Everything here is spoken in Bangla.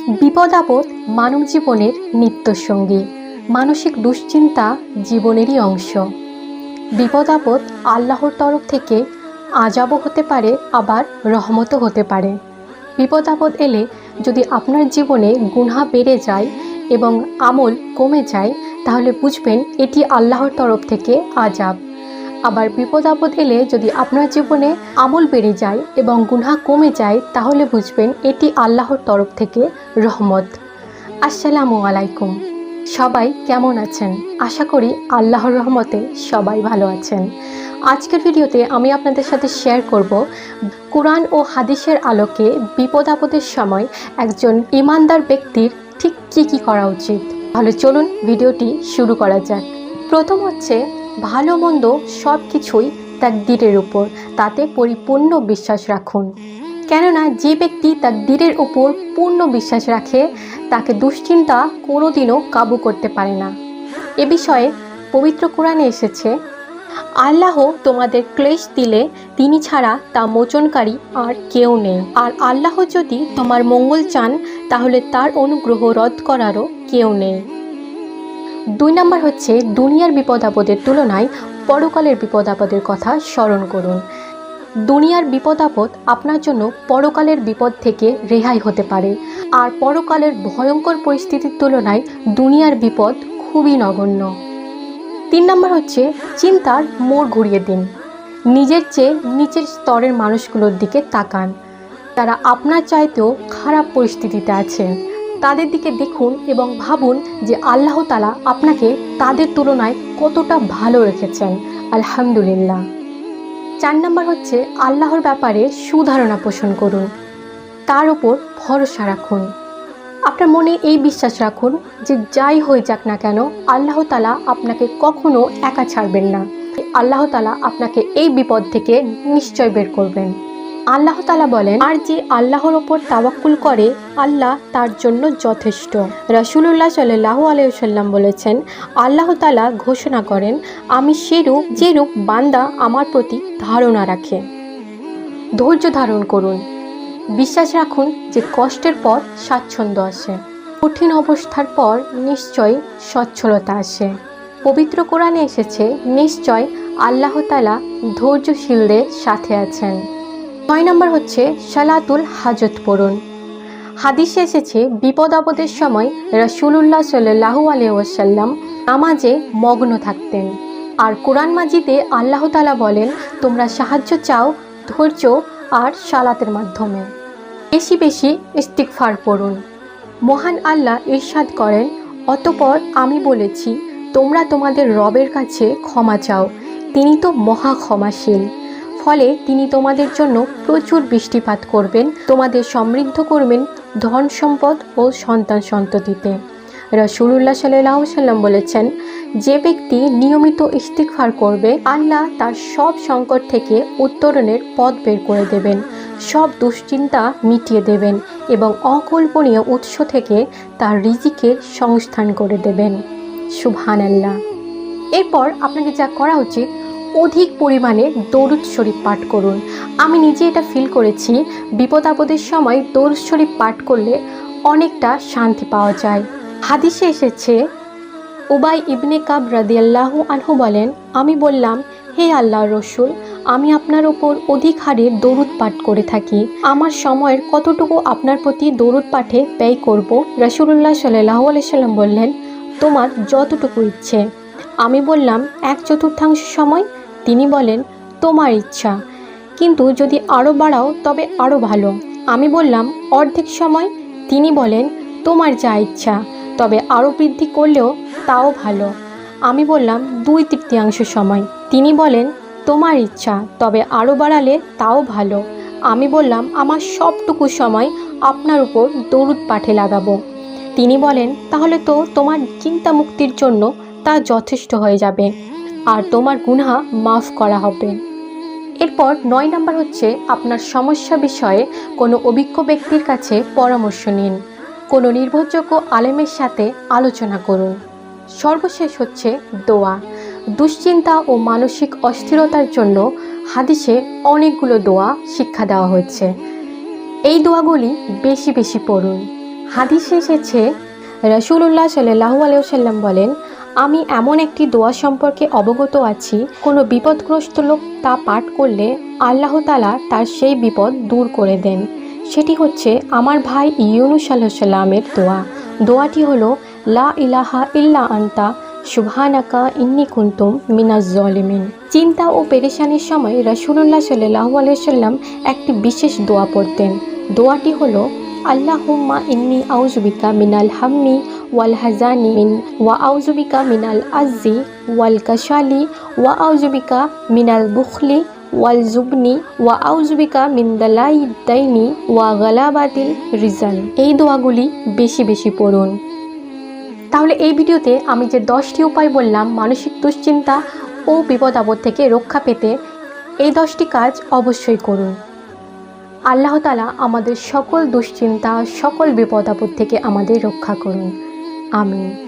বিপদ আপদ মানব জীবনের নিত্যসঙ্গী। মানসিক দুশ্চিন্তা জীবনেরই অংশ। বিপদ আপদ আল্লাহর তরফ থেকে আযাবও হতে পারে, আবার রহমতও হতে পারে। বিপদ আপদ এলে যদি আপনার জীবনে গুনাহ বেড়ে যায় এবং আমল কমে যায়, তাহলে বুঝবেন এটি আল্লাহর তরফ থেকে আযাব। আবার বিপদ আপদ এলে যদি আপনার জীবনে আমল বেড়ে যায় এবং গুনাহ কমে যায়, তাহলে বুঝবেন এটি আল্লাহর তরফ থেকে রহমত। আসসালামু আলাইকুম। সবাই কেমন আছেন? আশা করি আল্লাহর রহমতে সবাই ভালো আছেন। আজকের ভিডিওতে আমি আপনাদের সাথে শেয়ার করব কোরআন ও হাদিসের আলোকে বিপদ আপদের সময় একজন ঈমানদার ব্যক্তির ঠিক কী করা উচিত। তাহলে চলুন ভিডিওটি শুরু করা যাক। প্রথম হচ্ছে, ভালো মন্দ সব কিছুই তাকদীরের উপর, তাতে পরিপূর্ণ বিশ্বাস রাখুন। কেননা যে ব্যক্তি তাকদীরের উপর পূর্ণ বিশ্বাস রাখে, তাকে দুশ্চিন্তা কোনোদিনও কাবু করতে পারে না। এ বিষয়ে পবিত্র কোরআনে এসেছে, আল্লাহ তোমাদের ক্লেশ দিলে তিনি ছাড়া তা মোচনকারী আর কেউ নেই। আর আল্লাহ যদি তোমার মঙ্গল চান, তাহলে তার অনুগ্রহ রদ করারও কেউ নেই। 2 নম্বর হচ্ছে, দুনিয়ার বিপদ আপদের তুলনায় পরকালের বিপদ আপদের কথা স্মরণ করুন। দুনিয়ার বিপদ আপদ আপনার জন্য পরকালের বিপদ থেকে রেহাই হতে পারে, আর পরকালের ভয়ঙ্কর পরিস্থিতির তুলনায় দুনিয়ার বিপদ খুবই নগণ্য। 3 নম্বর হচ্ছে, চিন্তার মোড় ঘুরিয়ে দিন। নিজের চেয়ে নিচের স্তরের মানুষগুলোর দিকে তাকান। তারা আপনার চাইতেও খারাপ পরিস্থিতিতে আছেন। তাদের দিকে দেখুন এবং ভাবুন যে আল্লাহ তাআলা আপনাকে তাদের তুলনায় কতটা ভালো রেখেছেন। আলহামদুলিল্লাহ। 4 নম্বর হচ্ছে, আল্লাহর ব্যাপারে সুধারণা পোষণ করুন। তার উপর ভরসা রাখুন। আপনার মনে এই বিশ্বাস রাখুন যে যাই হয়ে যাক না কেন, আল্লাহ তাআলা আপনাকে কখনো একা ছাড়বেন না। আল্লাহ তাআলা আপনাকে এই বিপদ থেকে নিশ্চয় বের করবেন। আল্লাহ তাআলা বলেন, আর যে আল্লাহর ওপর তাওয়াক্কুল করে, আল্লাহ তার জন্য যথেষ্ট। রাসূলুল্লাহ সাল্লাল্লাহু আলাইহি ওয়াসাল্লাম বলেছেন, আল্লাহ তাআলা ঘোষণা করেন, আমি সেরূপ যেরূপ বান্দা আমার প্রতি ধারণা রাখে। ধৈর্য ধারণ করুন। বিশ্বাস রাখুন যে কষ্টের পর স্বাচ্ছন্দ্য আসে, কঠিন অবস্থার পর নিশ্চয় সচ্ছলতা আসে। পবিত্র কোরআনে এসেছে, নিশ্চয় আল্লাহ তাআলা ধৈর্যশীলদের সাথে আছেন। 9 নম্বর হচ্ছে, সালাতুল হাজত পড়ুন। হাদিসে এসেছে, বিপদ আপদের সময় রাসূলুল্লাহ সাল্লাল্লাহু আলাইহি ওয়াসাল্লাম নামাজে মগ্ন থাকতেন। আর কোরআন মাজিদে আল্লাহ তাআলা বলেন, তোমরা সাহায্য চাও ধৈর্য আর সালাতের মাধ্যমে। বেশি বেশি ইস্তিগফার পড়ুন। মহান আল্লাহ ইরশাদ করেন, অতঃপর আমি বলেছি, তোমরা তোমাদের রবের কাছে ক্ষমা চাও, তিনি তো মহা ক্ষমাশীল। ফলে তিনি তোমাদের জন্য প্রচুর বৃষ্টিপাত করবেন, তোমাদের সমৃদ্ধ করবেন ধন সম্পদ ও সন্তান সন্ততিতে। রাসূলুল্লাহ সাল্লাল্লাহু আলাইহি ওয়াসাল্লাম বলেছেন, যে ব্যক্তি নিয়মিত ইস্তিগফার করবে, আল্লাহ তার সব সংকট থেকে উত্তরণের পথ বের করে দেবেন, সব দুশ্চিন্তা মিটিয়ে দেবেন এবং অকল্পনীয় উৎস থেকে তার রিজিকের সংস্থান করে দেবেন। সুবহানাল্লাহ। এরপর আপনাকে যা করা উচিত, অধিক পরিমাণে দরুদ শরীফ পাঠ করুন। আমি নিজে এটা ফিল করেছি, বিপদ আপদের সময় দরুদ শরীফ পাঠ করলে অনেকটা শান্তি পাওয়া যায়। হাদিসে এসেছে, উবাই ইবনে কাব রাদিয়াল্লাহু আনহু বলেন, আমি বললাম, হে আল্লাহর রসুল, আমি আপনার ওপর অধিক হারে দরুদ পাঠ করে থাকি, আমার সময়ের কতটুকু আপনার প্রতি দরুদ পাঠে ব্যয় করব? রাসূলুল্লাহ সাল্লাল্লাহু আলাইহি সাল্লাম বললেন, তোমার যতটুকু ইচ্ছে। আমি বললাম, 1/4 সময়? তিনি বলেন, তোমার ইচ্ছা, কিন্তু যদি আরও বাড়াও তবে আরও ভালো। আমি বললাম, অর্ধেক সময়? তিনি বলেন, তোমার যা ইচ্ছা, তবে আরও বৃদ্ধি করলেও তাও ভালো। আমি বললাম, 2/3 সময়। তিনি বলেন, তোমার ইচ্ছা, তবে আরও বাড়ালে তাও ভালো। আমি বললাম, আমার সবটুকু সময় আপনার উপর দরুদ পাঠে লাগাবো। তিনি বলেন, তাহলে তো তোমার চিন্তা মুক্তির জন্য তা যথেষ্ট হয়ে যাবে আর তোমার গুনাহ মাফ করা হবে। এরপর 9 নম্বর হচ্ছে, আপনার সমস্যা বিষয়ে কোনো অভিজ্ঞ ব্যক্তির কাছে পরামর্শ নিন। কোনো নির্ভরযোগ্য আলেমের সাথে আলোচনা করুন। সর্বশেষ হচ্ছে দোয়া। দুশ্চিন্তা ও মানসিক অস্থিরতার জন্য হাদিসে অনেকগুলো দোয়া শিক্ষা দেওয়া হয়েছে। এই দোয়াগুলি বেশি বেশি পড়ুন। হাদিসে এসেছে, রাসূলুল্লাহ সাল্লাল্লাহু আলাইহি ওয়াসাল্লাম বলেন, আমি এমন একটি দোয়া সম্পর্কে অবগত আছি, কোনো বিপদগ্রস্ত লোক তা পাঠ করলে আল্লাহ তাআলা তার সেই বিপদ দূর করে দেন। সেটি হচ্ছে আমার ভাই ইউনূস আলাইহিস সালামের দোয়া। দোয়াটি হলো, লা ইলাহা ইল্লা আনতা সুবহানাকা ইন্নী কুনতু মিনাজ জালিমিন। চিন্তা ও পেরেশানির সময় রাসূলুল্লাহ সাল্লাল্লাহু আলাইহি ওয়াসাল্লাম একটি বিশেষ দোয়া পড়তেন। দোয়াটি হলো, আল্লাহুম্মা ইন্নী আউযু বিকা মিনাল হাম্মি ওয়াল হাজানি ওয়া আউযু বিকা মিনাল আজ্জি ওয়াল কাসালি ওয়া আউযু বিকা মিনাল বুখলি ওয়াল জুবনি ওয়া আউযু বিকা মিন দালাইদ দাইনি ওয়া গালাবাতিল রিজাল। এই দোয়াগুলি বেশি বেশি পড়ুন। তাহলে এই ভিডিওতে আমি যে 10টি উপায় বললাম মানসিক দুশ্চিন্তা ও বিপদ আপদ থেকে রক্ষা পেতে, এই 10টি কাজ অবশ্যই করুন। আল্লাহ তাআলা আমাদের সকল দুশ্চিন্তা, সকল বিপদ আপদ থেকে আমাদের রক্ষা করুন। আমিন।